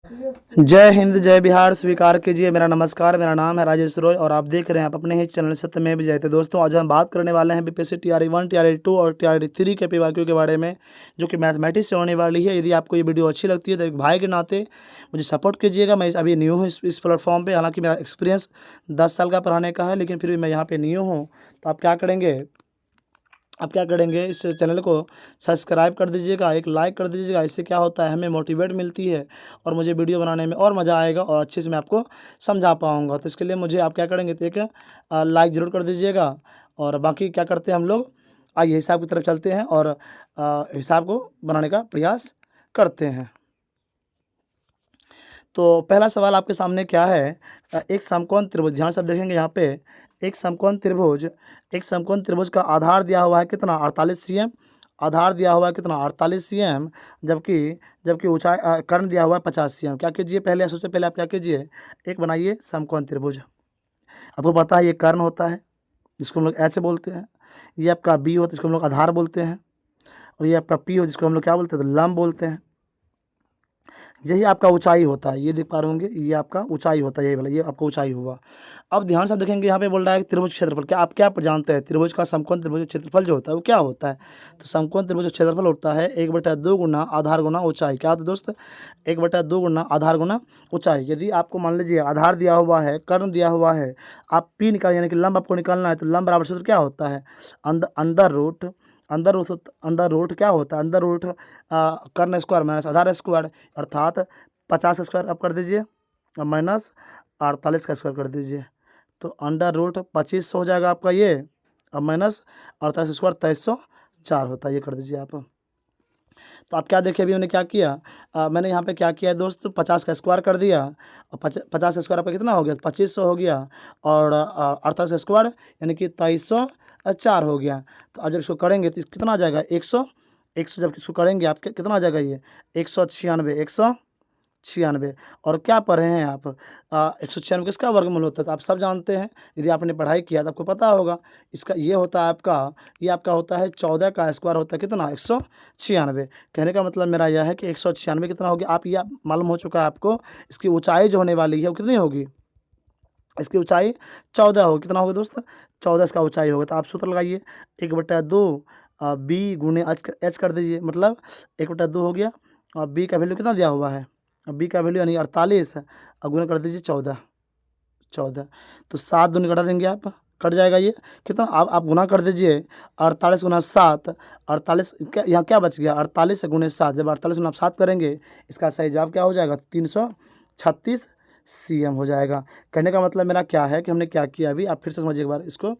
जय हिंद जय बिहार स्वीकार कीजिए मेरा नमस्कार। मेरा नाम है राजेश रॉय और आप देख रहे हैं आप अपने ही चैनल सत्यमेव जयते। दोस्तों आज हम बात करने वाले हैं बीपीएससी टीआरई 1 टीआरई 2 और टीआरई 3 के पीवाक्यू के बारे में, जो कि मैथमेटिक्स से होने वाली है। यदि आपको ये वीडियो अच्छी लगती है तो एक भाई के नाते मुझे सपोर्ट कीजिएगा। मैं अभी न्यू हूँ इस प्लेटफॉर्म पर, हालांकि मेरा एक्सपीरियंस 10 साल का पढ़ाने का है, लेकिन फिर भी मैं यहाँ पर न्यू हूँ। तो आप क्या करेंगे, इस चैनल को सब्सक्राइब कर दीजिएगा, एक लाइक कर दीजिएगा। इससे क्या होता है, हमें मोटिवेट मिलती है और मुझे वीडियो बनाने में और मज़ा आएगा और अच्छे से मैं आपको समझा पाऊँगा। तो इसके लिए मुझे आप क्या करेंगे, तो एक लाइक ज़रूर कर दीजिएगा। और बाकी क्या करते हैं हम लोग, आइए हिसाब की तरफ चलते हैं और हिसाब को बनाने का प्रयास करते हैं। तो पहला सवाल आपके सामने क्या है, एक समकोण त्रिभुज, ध्यान से आप देखेंगे यहाँ पे एक समकोण त्रिभुज का आधार दिया हुआ है कितना, 48 cm। आधार दिया हुआ है कितना, 48 cm। जबकि जबकि ऊंचाई कर्ण दिया हुआ है 50 cm। क्या कीजिए, पहले सबसे पहले आप क्या कीजिए, एक बनाइए समकोण त्रिभुज। आपको पता है ये कर्ण होता है जिसको हम लोग ऐसे बोलते हैं, ये आपका बी होता है जिसको हम लोग आधार बोलते हैं, और ये आपका पी हो जिसको हम लोग क्या बोलते हैं, तो लंब बोलते हैं। यही आपका ऊंचाई होता है, ये देख पा रहे होंगे, ये आपका ऊंचाई होता है, यही वाला ये आपका ऊंचाई हुआ। अब ध्यान से आप देखेंगे यहाँ पे बोल रहा है कि त्रिभुज क्षेत्रफल, क्या आप क्या जानते हैं, त्रिभुज का समकोण त्रिभुज क्षेत्रफल जो होता है वो क्या होता है। तो समकोण त्रिभुज क्षेत्रफल होता है 1/2 गुना आधार गुना ऊंचाई। क्या होता है दोस्त, 1/2 गुना आधार गुना ऊंचाई। यदि आपको मान लीजिए आधार दिया हुआ है, कर्ण दिया हुआ है, आप पी निकाल यानी कि लंब आपको निकालना है, तो लंब बराबर सूत्र क्या होता है, अंदर रूट क्या होता है, अंदर रूट कर्ण स्क्वायर माइनस आधार स्क्वायर, अर्थात 50 स्क्वायर आप कर दीजिए और माइनस 48 का स्क्वायर कर दीजिए। तो अंडर रूट 2500 हो जाएगा आपका ये, और माइनस 48 स्क्वायर 2304 होता है, ये कर दीजिए आप। तो आप क्या देखिए, अभी मैंने क्या किया, मैंने यहाँ पे क्या किया है दोस्त, 50 का स्क्वायर कर दिया और 50 का स्क्वायर आपका कितना हो गया, 2500 हो गया, और 48 का स्क्वायर यानी कि 2304 हो गया। तो अब जब इसको करेंगे तो कितना आ जाएगा, 100 जब इसको करेंगे आप कितना आ जाएगा ये, 196। और क्या पढ़ रहे हैं आप, 196 किसका वर्गमूल होता है, तो आप सब जानते हैं, यदि आपने पढ़ाई किया तो आपको पता होगा। इसका ये होता है आपका, ये आपका होता है 14 का स्क्वायर होता है कितना, 196। कहने का मतलब मेरा यह है कि 196 कितना होगी, आप ये मालूम हो चुका है आपको। इसकी ऊंचाई जो होने वाली है वो कितनी होगी, इसकी ऊंचाई 14 होगी। कितना होगा दोस्त, 14 इसका ऊंचाई होगा। तो आप सूत्र लगाइए, 1/2 बी गुने एच कर दीजिए, मतलब 1/2 हो गया, और बी का वैल्यू कितना दिया हुआ है, बी का वैल्यू यानी 48 है, और गुना कर दीजिए 14। तो 7 दूनी कटा देंगे आप, कट जाएगा ये कितना, आप गुना कर दीजिए, 48 गुना 7, 48 क्या यहाँ क्या बच गया, 48 गुने 7, जब 48 गुना आप 7 करेंगे इसका सही जवाब क्या हो जाएगा, 336 cm हो जाएगा। कहने का मतलब मेरा क्या है कि हमने क्या किया, अभी आप फिर से समझिए एक बार इसको।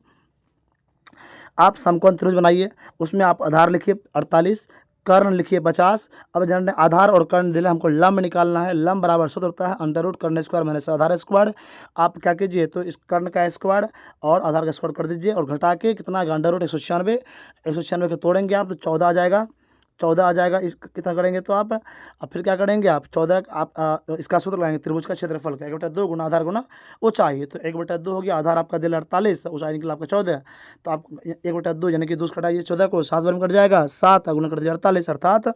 आप समकोण त्रिभुज बनाइए, उसमें आप आधार लिखिए 48, कर्ण लिखिए 50। अब जानते हैं आधार और कर्ण दिले, हमको लंब निकालना है। लंब बराबर सूत्र होता है अंडर रूट कर्ण स्क्वायर माइनस आधार स्क्वायर। आप क्या कीजिए, तो इस कर्ण का स्क्वायर और आधार का स्क्वायर कर दीजिए, और घटा के कितना आएगा, अंडर रूट 196 को तोड़ेंगे आप तो 14 आ जाएगा, 14 आ जाएगा। इस कितना करेंगे तो आप, अब फिर क्या करेंगे आप, 14 आप इसका सूत्र लगाएंगे त्रिभुज का क्षेत्रफल का, 1/2 गुना आधार गुना ऊंचाई। तो 1/2 हो गया, आधार आपका दिल 48, ऊंचाई निकला आपका 14। तो आप 1/2 यानी कि 2 घटाइए 14 को, 7 बार में कट जाएगा, 7 गुना कर दीजिए 48, अर्थात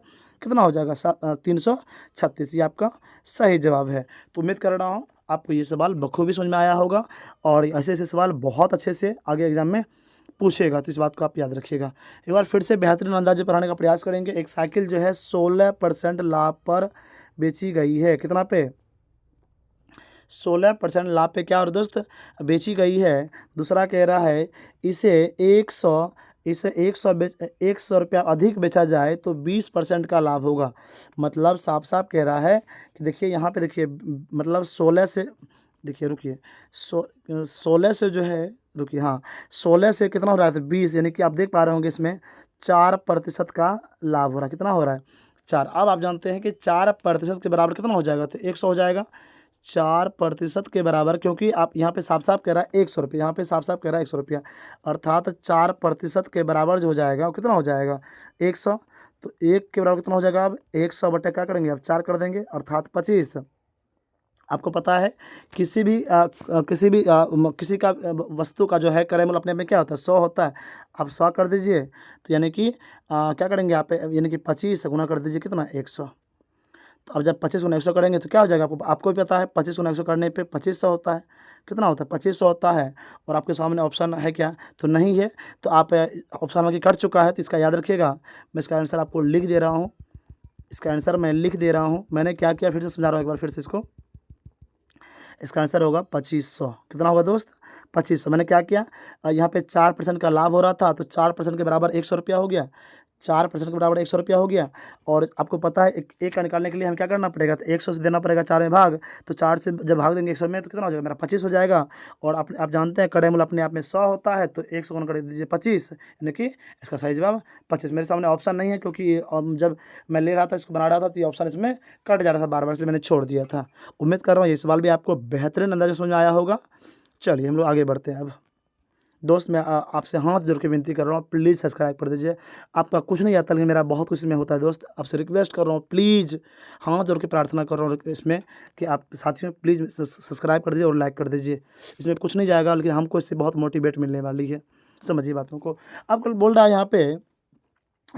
कितना हो जाएगा, 336। ये आपका सही जवाब है। तो उम्मीद कर रहा हूँ आपको ये सवाल बखूबी समझ में आया होगा, और ऐसे ऐसे सवाल बहुत अच्छे से आगे एग्जाम में पूछेगा, तो इस बात को आप याद रखिएगा। एक बार फिर से बेहतरीन अंदाज में पढ़ाने का प्रयास करेंगे। एक साइकिल जो है 16% लाभ पर बेची गई है, कितना पे, 16% लाभ पे क्या और दोस्त बेची गई है। दूसरा कह रहा है इसे 100 रुपया अधिक बेचा जाए तो 20% का लाभ होगा। मतलब साफ साफ कह रहा है कि देखिए यहाँ पे देखिए, मतलब 16 से, देखिए रुकिए, 16 से जो है, रुकिए हाँ, 16 से कितना हो रहा है, तो 20, यानी कि आप देख पा रहे होंगे इसमें 4% का लाभ हो रहा है। कितना हो रहा है, 4। अब आप जानते हैं कि 4% के बराबर कितना हो जाएगा, तो 100 हो जाएगा। 4% के बराबर, क्योंकि आप यहाँ पे साफ साफ कह रहा है 100 रुपये, यहाँ पे साफ साफ कह रहा है 100 रुपया, अर्थात 4% के बराबर जो हो जाएगा वो कितना हो जाएगा, 100। तो 1 के बराबर कितना हो जाएगा, अब 100 बटे क्या करेंगे, अब 4 कर देंगे, अर्थात 25। आपको पता है किसी का वस्तु का जो है क्रय मूल्य अपने में क्या होता है, 100 होता है। आप 100 कर दीजिए, तो यानी कि क्या करेंगे आप, यानी कि 25 गुना कर दीजिए कितना, 100। तो अब जब 25 गुना 100 करेंगे तो क्या हो जाएगा, आपको भी पता है 25 गुना 100 करने पे 2500 होता है। कितना होता है, 2500 होता है। और आपके सामने ऑप्शन है क्या, तो नहीं है। तो आप ऑप्शन वाली कट चुका है, तो इसका याद रखिएगा। मैं इसका आंसर आपको लिख दे रहा हूँ, इसका आंसर मैं लिख दे रहा हूँ। मैंने क्या किया फिर से समझा रहा हूँ एक बार फिर से इसको। इसका आंसर होगा 2500। कितना होगा दोस्त, 2500। मैंने क्या किया, यहाँ पे 4% का लाभ हो रहा था, तो 4% के बराबर 100 रुपया हो गया। 4% के बराबर 100 रुपया हो गया। और आपको पता है एक का निकालने के लिए हमें क्या करना पड़ेगा, तो 100 से देना पड़ेगा 4 में भाग। तो 4 से जब भाग देंगे 100 में तो कितना हो जाएगा, मेरा 25 हो जाएगा। और आप जानते हैं कड़े मूल अपने आप में 100 होता है, तो 100 गुना कर दीजिए 25, यानी कि इसका सही जवाब 25। मेरे सामने ऑप्शन नहीं है, क्योंकि जब मैं ले रहा था, इसको बना रहा था, तो ये ऑप्शन इसमें कट जा रहा था बार बार, इसलिए मैंने छोड़ दिया था। उम्मीद कर रहा हूँ ये सवाल भी आपको बेहतरीन अंदाजा समझ में आया होगा। चलिए हम लोग आगे बढ़ते हैं अब। दोस्त मैं आपसे हाथ जोड़ के विनती कर रहा हूँ, प्लीज़ सब्सक्राइब कर दीजिए। आपका कुछ नहीं आता, लेकिन मेरा बहुत कुछ इसमें होता है दोस्त। आपसे रिक्वेस्ट कर रहा हूँ, प्लीज़ हाथ जोड़ के प्रार्थना कर रहा हूँ इसमें कि आप साथियों प्लीज़ सब्सक्राइब कर दीजिए और लाइक कर दीजिए। इसमें कुछ नहीं जाएगा, लेकिन हमको इससे बहुत मोटिवेट मिलने वाली है। समझिए बातों को। अब कल बोल रहा है यहाँ पे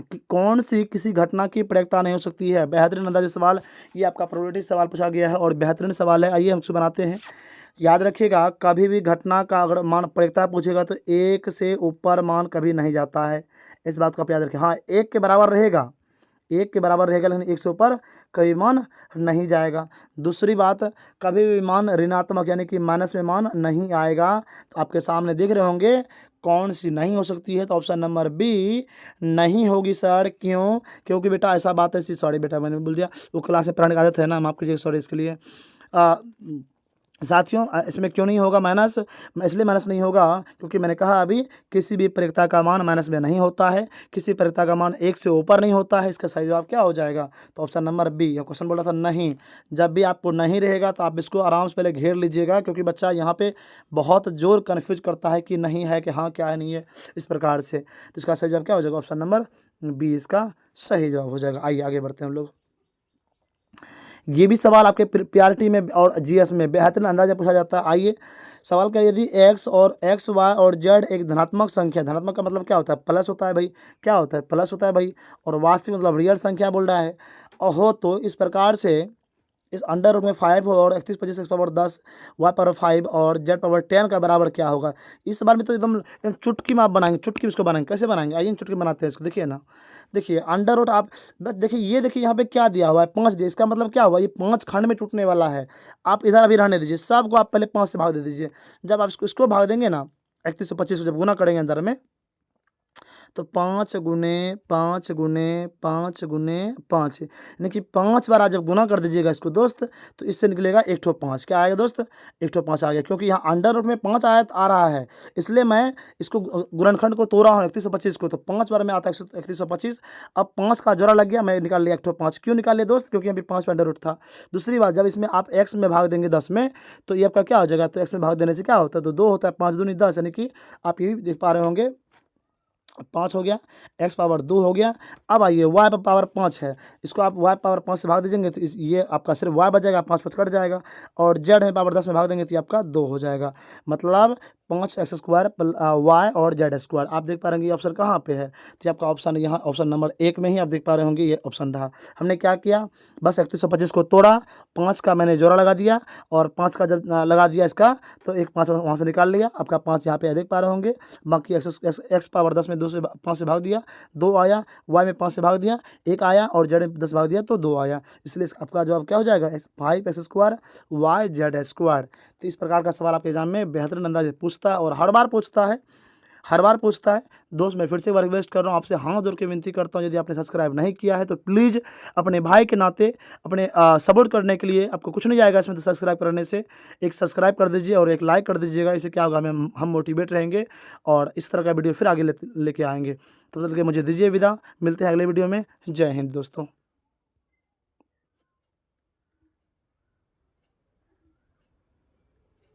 कि कौन सी किसी घटना की प्रयोक्ता नहीं हो सकती है। बेहतरीन अंदाजे सवाल, ये आपका प्रोबेबिलिटी सवाल पूछा गया है और बेहतरीन सवाल है। आइए हम इसको बनाते हैं। याद रखिएगा, कभी भी घटना का अगर मान प्रयोक्ता पूछेगा तो 1 से ऊपर मान कभी नहीं जाता है। इस बात को आप याद रखें। हाँ, 1 के बराबर रहेगा, 1 के बराबर रहेगा, लेकिन 1 से ऊपर कभी मान नहीं जाएगा। दूसरी बात, कभी भी मान ऋणात्मक यानी कि माइनस में मान नहीं आएगा। तो आपके सामने दिख रहे होंगे कौन सी नहीं हो सकती है, तो ऑप्शन नंबर बी नहीं होगी सर। क्यों, क्योंकि बेटा ऐसा बात है, सॉरी बेटा मैंने बोल दिया, वो क्लास में पढ़ाने की आदत है ना, माफ़ कीजिए, सॉरी इसके लिए। साथियों इसमें क्यों नहीं होगा माइनस, इसलिए माइनस नहीं होगा क्योंकि मैंने कहा अभी किसी भी प्रयोक्ता का मान माइनस में नहीं होता है, किसी प्रयोक्ता का मान 1 से ऊपर नहीं होता है। इसका सही जवाब क्या हो जाएगा, तो ऑप्शन नंबर बी। यह क्वेश्चन बोला था नहीं। जब भी आपको नहीं रहेगा तो आप इसको आराम से पहले घेर लीजिएगा, क्योंकि बच्चा यहाँ पे बहुत जोर कन्फ्यूज करता है कि नहीं है कि हाँ क्या है नहीं है, इस प्रकार से। तो इसका सही जवाब क्या हो जाएगा, ऑप्शन नंबर बी इसका सही जवाब हो जाएगा। आइए आगे बढ़ते हैं हम लोग। ये भी सवाल आपके पीआरटी में और जीएस में बेहतरीन अंदाजा पूछा जाता है। आइए सवाल क्या, यदि एक्स और एक्स वाई और जेड एक धनात्मक संख्या, धनात्मक का मतलब क्या होता है, प्लस होता है भाई, क्या होता है, प्लस होता है भाई, और वास्तविक मतलब रियल संख्या बोल रहा है, और हो तो इस प्रकार से इस अंडर रूट में 5 और 31 25 एक्स पावर 10 वाई पावर 5 और जेड पावर 10 का बराबर क्या होगा। इस बार में तो एकदम चुटकी में आप बनाएंगे, चुटकी इसको बनाएंगे, कैसे बनाएंगे, आइए चुटकी बनाते हैं इसको। देखिए ना, देखिए अंडर रूट आप बस देखिए, ये देखिए यहाँ पे क्या दिया हुआ है 5 दिया, इसका मतलब क्या हुआ, ये 5 खंड में टूटने वाला है। आप इधर अभी रहने दीजिए, सबको आप पहले 5 से भाग दे दीजिए। जब आप इसको भाग देंगे ना 31 और 25 को जब गुना करेंगे अंदर में, तो 5 गुने 5 गुने 5 गुने 5, यानी कि 5 बार आप जब गुना कर दीजिएगा इसको दोस्त, तो इससे निकलेगा 1 ठो 5। क्या आएगा दोस्त, 1 ठो 5 आ गया, क्योंकि यहाँ अंडर रूट में 5 आ रहा है, इसलिए मैं इसको गुणनखंड को तोड़ा हूँ 31 और 25 को, तो 5 बार में आता है 31 और 25। अब 5 का जोड़ा लग गया, मैं निकाल लिया 1 ठो 5। क्यों निकाल लिया दोस्त, क्योंकि अभी 5 में अंडर रूट था। दूसरी बात, जब इसमें आप एक्स में भाग देंगे 10 में, तो ये आपका क्या हो जाएगा, तो एक्स में भाग देने से क्या होता है, तो 2 होता है, 5 दूनी 10, यानी कि आप ये भी देख पा रहे होंगे 5 हो गया, एक्स पावर 2 हो गया। अब आइए वाई पावर 5 है, इसको आप वाई पावर 5 से भाग दीजिएंगे तो ये आपका सिर्फ वाई बचेगा, 5 5 कट जाएगा, और जेड में पावर 10 में भाग देंगे तो ये आपका 2 हो जाएगा। मतलब 5 एक्स स्क्वायर वाई और जेड स्क्वायर। आप देख पा रहे हैं ये ऑप्शन कहाँ पे है, तो आपका ऑप्शन यहाँ ऑप्शन नंबर 1 में ही आप देख पा रहे होंगे, ये ऑप्शन रहा। हमने क्या किया, बस 31 और 25 को तोड़ा, 5 का मैंने जोड़ा लगा दिया, और 5 का जब लगा दिया इसका, तो एक 5 वहाँ से निकाल लिया, आपका 5 यहाँ पे देख पा रहे होंगे। बाकी एक्स पावर 10 में 2 से 5 से भाग दिया, 2 आया, वाई में 5 से भाग दिया 1 आया, और जेड में 10 भाग दिया तो 2 आया। इसलिए आपका जवाब क्या हो जाएगा, 5 x square y z square. तो इस प्रकार का सवाल आपके एग्जाम में बेहतरीन अंदाज पूछता है, और हर बार पूछता है, हर बार पूछता है। दोस्त मैं फिर से एक बार रिक्वेस्ट कर रहा हूँ, आपसे हाथ जोड़ के विनती करता हूँ, यदि आपने सब्सक्राइब नहीं किया है तो प्लीज़ अपने भाई के नाते अपने सपोर्ट करने के लिए, आपको कुछ नहीं जाएगा इसमें, तो सब्सक्राइब करने से एक सब्सक्राइब कर दीजिए और एक लाइक कर दीजिएगा। इससे क्या होगा, हम मोटिवेट रहेंगे और इस तरह का वीडियो फिर आगे लेके आएंगे। तो तब तक के मुझे दीजिए विदा, मिलते हैं अगले वीडियो में। जय हिंद दोस्तों।